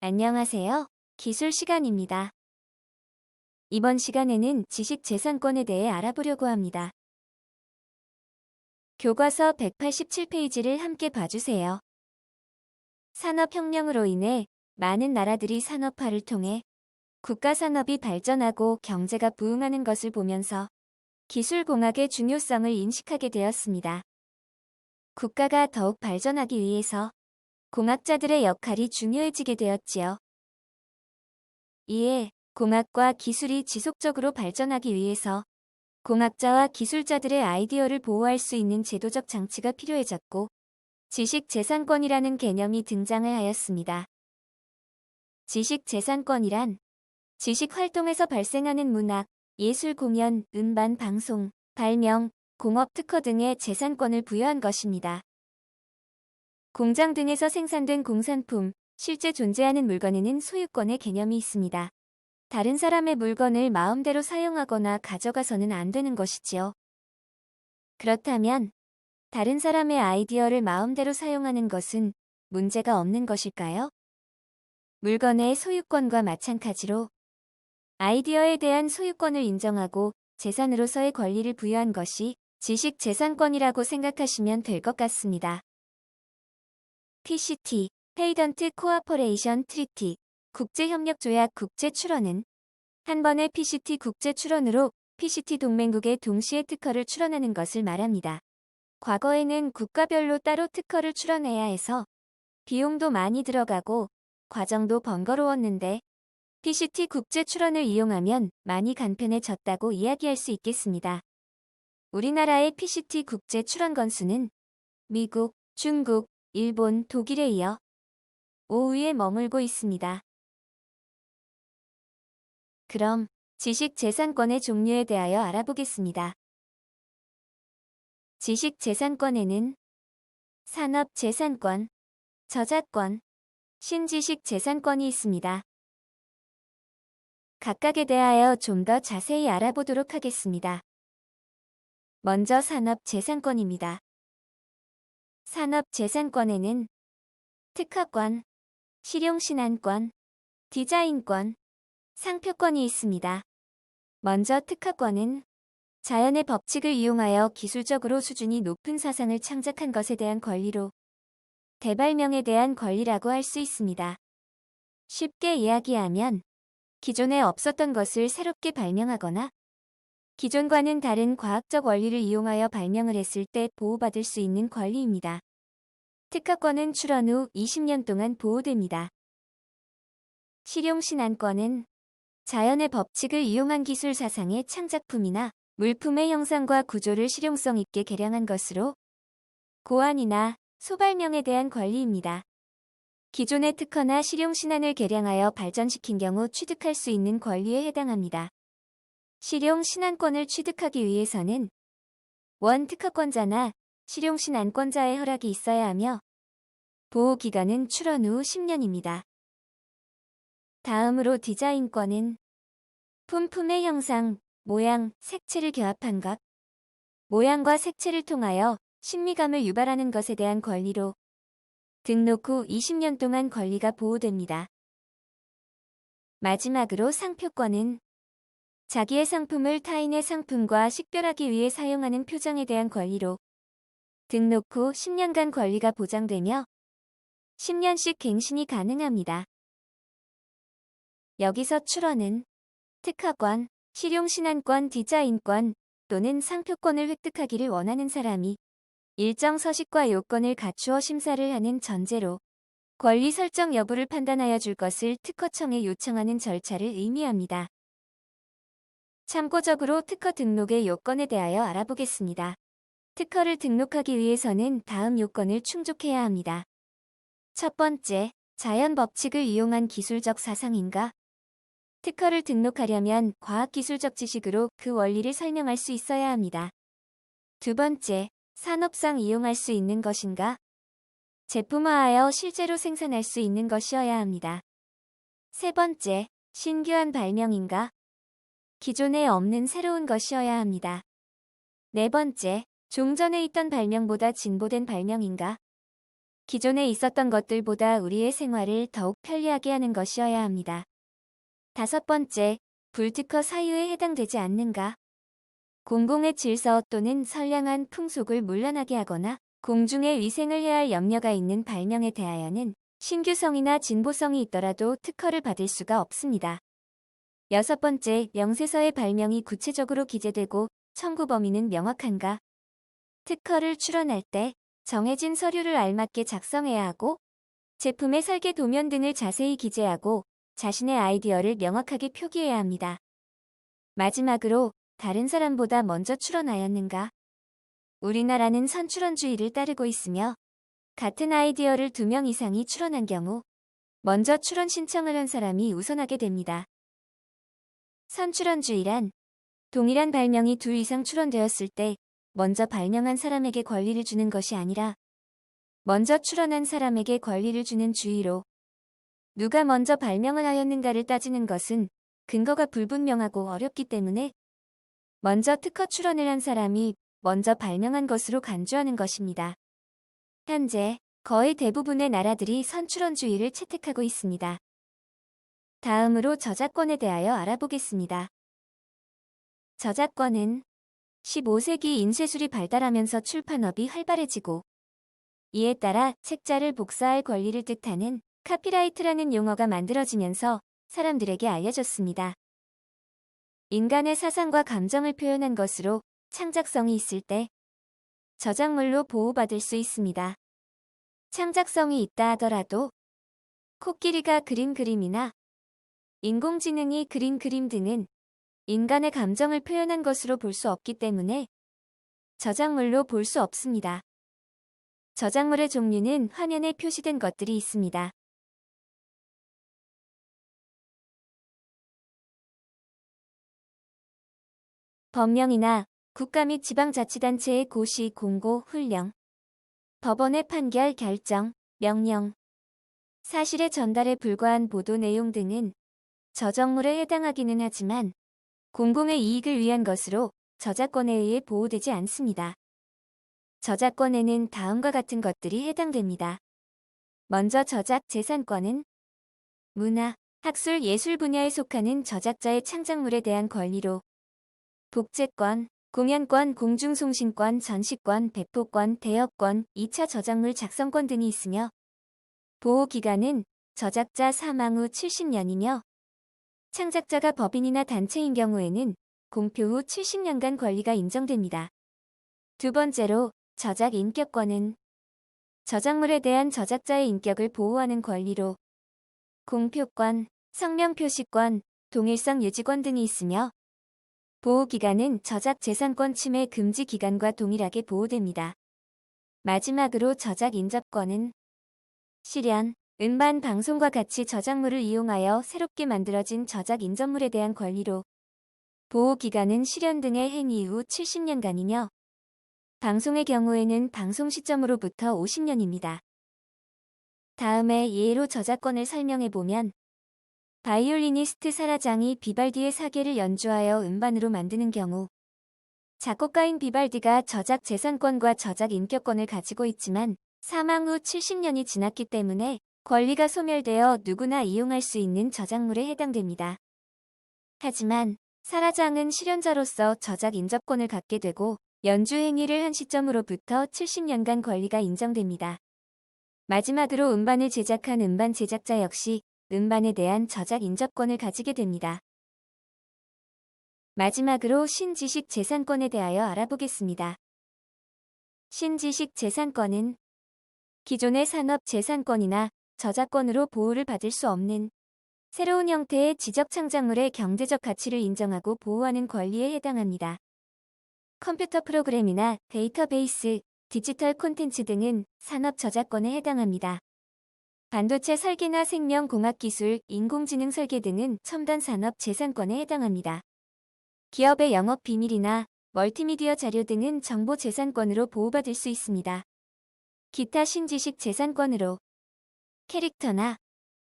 안녕하세요. 기술 시간입니다. 이번 시간에는 지식재산권에 대해 알아보려고 합니다. 교과서 187페이지를 함께 봐주세요. 산업혁명으로 인해 많은 나라들이 산업화를 통해 국가 산업이 발전하고 경제가 부흥하는 것을 보면서 기술공학의 중요성을 인식하게 되었습니다. 국가가 더욱 발전하기 위해서 공학자들의 역할이 중요해지게 되었지요. 이에 공학과 기술이 지속적으로 발전하기 위해서 공학자와 기술자들의 아이디어를 보호할 수 있는 제도적 장치가 필요해졌고 지식재산권이라는 개념이 등장을 하였습니다. 지식재산권이란 지식활동에서 발생하는 문학, 예술 공연, 음반 방송, 발명, 공업 특허 등의 재산권을 부여한 것입니다. 공장 등에서 생산된 공산품, 실제 존재하는 물건에는 소유권의 개념이 있습니다. 다른 사람의 물건을 마음대로 사용하거나 가져가서는 안 되는 것이지요. 그렇다면 다른 사람의 아이디어를 마음대로 사용하는 것은 문제가 없는 것일까요? 물건의 소유권과 마찬가지로 아이디어에 대한 소유권을 인정하고 재산으로서의 권리를 부여한 것이 지식재산권이라고 생각하시면 될 것 같습니다. PCT, 페이던트 코어포레이션 트리티, 국제협력조약 국제출원은 한 번의 PCT 국제출원으로 PCT 동맹국의 동시에 특허를 출원하는 것을 말합니다. 과거에는 국가별로 따로 특허를 출원해야 해서 비용도 많이 들어가고 과정도 번거로웠는데 PCT 국제출원을 이용하면 많이 간편해졌다고 이야기할 수 있겠습니다. 우리나라의 PCT 국제출원 건수는 미국, 중국, 일본, 독일에 이어 5위에 머물고 있습니다. 그럼 지식재산권의 종류에 대하여 알아보겠습니다. 지식재산권에는 산업재산권, 저작권, 신지식재산권이 있습니다. 각각에 대하여 좀 더 자세히 알아보도록 하겠습니다. 먼저 산업재산권입니다. 산업재산권에는 특허권, 실용신안권, 디자인권, 상표권이 있습니다. 먼저 특허권은 자연의 법칙을 이용하여 기술적으로 수준이 높은 사상을 창작한 것에 대한 권리로 대발명에 대한 권리라고 할 수 있습니다. 쉽게 이야기하면 기존에 없었던 것을 새롭게 발명하거나 기존과는 다른 과학적 원리를 이용하여 발명을 했을 때 보호받을 수 있는 권리입니다. 특허권은 출원 후 20년 동안 보호됩니다. 실용신안권은 자연의 법칙을 이용한 기술 사상의 창작품이나 물품의 형상과 구조를 실용성 있게 개량한 것으로 고안이나 소발명에 대한 권리입니다. 기존의 특허나 실용신안을 개량하여 발전시킨 경우 취득할 수 있는 권리에 해당합니다. 실용신안권을 취득하기 위해서는 원특허권자나 실용신안권자의 허락이 있어야 하며 보호기간은 출원 후 10년입니다. 다음으로 디자인권은 품품의 형상, 모양, 색채를 결합한 것, 모양과 색채를 통하여 신미감을 유발하는 것에 대한 권리로 등록 후 20년 동안 권리가 보호됩니다. 마지막으로 상표권은 자기의 상품을 타인의 상품과 식별하기 위해 사용하는 표정에 대한 권리로 등록 후 10년간 권리가 보장되며 10년씩 갱신이 가능합니다. 여기서 출원은 특허권, 실용신안권, 디자인권 또는 상표권을 획득하기를 원하는 사람이 일정 서식과 요건을 갖추어 심사를 하는 전제로 권리 설정 여부를 판단하여 줄 것을 특허청에 요청하는 절차를 의미합니다. 참고적으로 특허 등록의 요건에 대하여 알아보겠습니다. 특허를 등록하기 위해서는 다음 요건을 충족해야 합니다. 첫 번째, 자연 법칙을 이용한 기술적 사상인가? 특허를 등록하려면 과학기술적 지식으로 그 원리를 설명할 수 있어야 합니다. 두 번째, 산업상 이용할 수 있는 것인가? 제품화하여 실제로 생산할 수 있는 것이어야 합니다. 세 번째, 신규한 발명인가? 기존에 없는 새로운 것이어야 합니다. 네 번째, 종전에 있던 발명보다 진보된 발명인가? 기존에 있었던 것들보다 우리의 생활을 더욱 편리하게 하는 것이어야 합니다. 5번째, 불특허 사유에 해당되지 않는가? 공공의 질서 또는 선량한 풍속을 문란하게 하거나 공중의 위생을 해할 염려가 있는 발명에 대하여는 신규성이나 진보성이 있더라도 특허를 받을 수가 없습니다. 6번째, 명세서의 발명이 구체적으로 기재되고 청구 범위는 명확한가? 특허를 출원할 때 정해진 서류를 알맞게 작성해야 하고 제품의 설계 도면 등을 자세히 기재하고 자신의 아이디어를 명확하게 표기해야 합니다. 마지막으로 다른 사람보다 먼저 출원하였는가? 우리나라는 선출원주의를 따르고 있으며 같은 아이디어를 2명 이상이 출원한 경우 먼저 출원 신청을 한 사람이 우선하게 됩니다. 선출원주의란 동일한 발명이 2 이상 출원되었을 때 먼저 발명한 사람에게 권리를 주는 것이 아니라 먼저 출원한 사람에게 권리를 주는 주의로 누가 먼저 발명을 하였는가를 따지는 것은 근거가 불분명하고 어렵기 때문에 먼저 특허 출원을 한 사람이 먼저 발명한 것으로 간주하는 것입니다. 현재 거의 대부분의 나라들이 선출원주의를 채택하고 있습니다. 다음으로 저작권에 대하여 알아보겠습니다. 저작권은 15세기 인쇄술이 발달하면서 출판업이 활발해지고 이에 따라 책자를 복사할 권리를 뜻하는 카피라이트라는 용어가 만들어지면서 사람들에게 알려졌습니다. 인간의 사상과 감정을 표현한 것으로 창작성이 있을 때 저작물로 보호받을 수 있습니다. 창작성이 있다 하더라도 코끼리가 그린 그림이나 인공지능이 그린 그림 등은 인간의 감정을 표현한 것으로 볼 수 없기 때문에 저작물로 볼 수 없습니다. 저작물의 종류는 화면에 표시된 것들이 있습니다. 법령이나 국가 및 지방자치단체의 고시, 공고, 훈령, 법원의 판결, 결정, 명령, 사실의 전달에 불과한 보도 내용 등은 저작물에 해당하기는 하지만 공공의 이익을 위한 것으로 저작권에 의해 보호되지 않습니다. 저작권에는 다음과 같은 것들이 해당됩니다. 먼저 저작 재산권은 문화, 학술, 예술 분야에 속하는 저작자의 창작물에 대한 권리로 복제권, 공연권, 공중송신권, 전시권, 배포권, 대여권, 2차 저작물 작성권 등이 있으며 보호기간은 저작자 사망 후 70년이며 창작자가 법인이나 단체인 경우에는 공표 후 70년간 권리가 인정됩니다. 두 번째로 저작 인격권은 저작물에 대한 저작자의 인격을 보호하는 권리로 공표권, 성명 표시권, 동일성 유지권 등이 있으며 보호기간은 저작 재산권 침해 금지 기간과 동일하게 보호됩니다. 마지막으로 저작 인접권은 실현, 음반 방송과 같이 저작물을 이용하여 새롭게 만들어진 저작 인접물에 대한 권리로 보호기간은 실현 등의 행위 이후 70년간이며 방송의 경우에는 방송 시점으로부터 50년입니다. 다음에 예로 저작권을 설명해보면 바이올리니스트 사라장이 비발디의 사계를 연주하여 음반으로 만드는 경우 작곡가인 비발디가 저작 재산권과 저작 인격권을 가지고 있지만 사망 후 70년이 지났기 때문에 권리가 소멸되어 누구나 이용할 수 있는 저작물에 해당됩니다. 하지만 사라장은 실현자로서 저작 인접권을 갖게 되고 연주 행위를 한 시점으로부터 70년간 권리가 인정됩니다. 마지막으로 음반을 제작한 음반 제작자 역시 음반에 대한 저작 인접권을 가지게 됩니다. 마지막으로 신지식 재산권에 대하여 알아보겠습니다. 신지식 재산권은 기존의 산업 재산권이나 저작권으로 보호를 받을 수 없는 새로운 형태의 지적 창작물의 경제적 가치를 인정하고 보호하는 권리에 해당합니다. 컴퓨터 프로그램이나 데이터베이스, 디지털 콘텐츠 등은 산업 저작권에 해당합니다. 반도체 설계나 생명공학기술, 인공지능 설계 등은 첨단 산업 재산권에 해당합니다. 기업의 영업 비밀이나 멀티미디어 자료 등은 정보 재산권으로 보호받을 수 있습니다. 기타 신지식 재산권으로 캐릭터나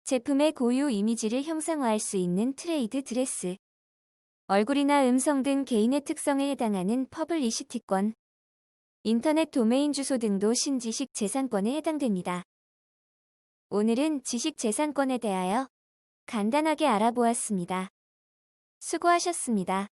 제품의 고유 이미지를 형상화할 수 있는 트레이드 드레스, 얼굴이나 음성 등 개인의 특성에 해당하는 퍼블리시티권, 인터넷 도메인 주소 등도 신지식 재산권에 해당됩니다. 오늘은 지식 재산권에 대하여 간단하게 알아보았습니다. 수고하셨습니다.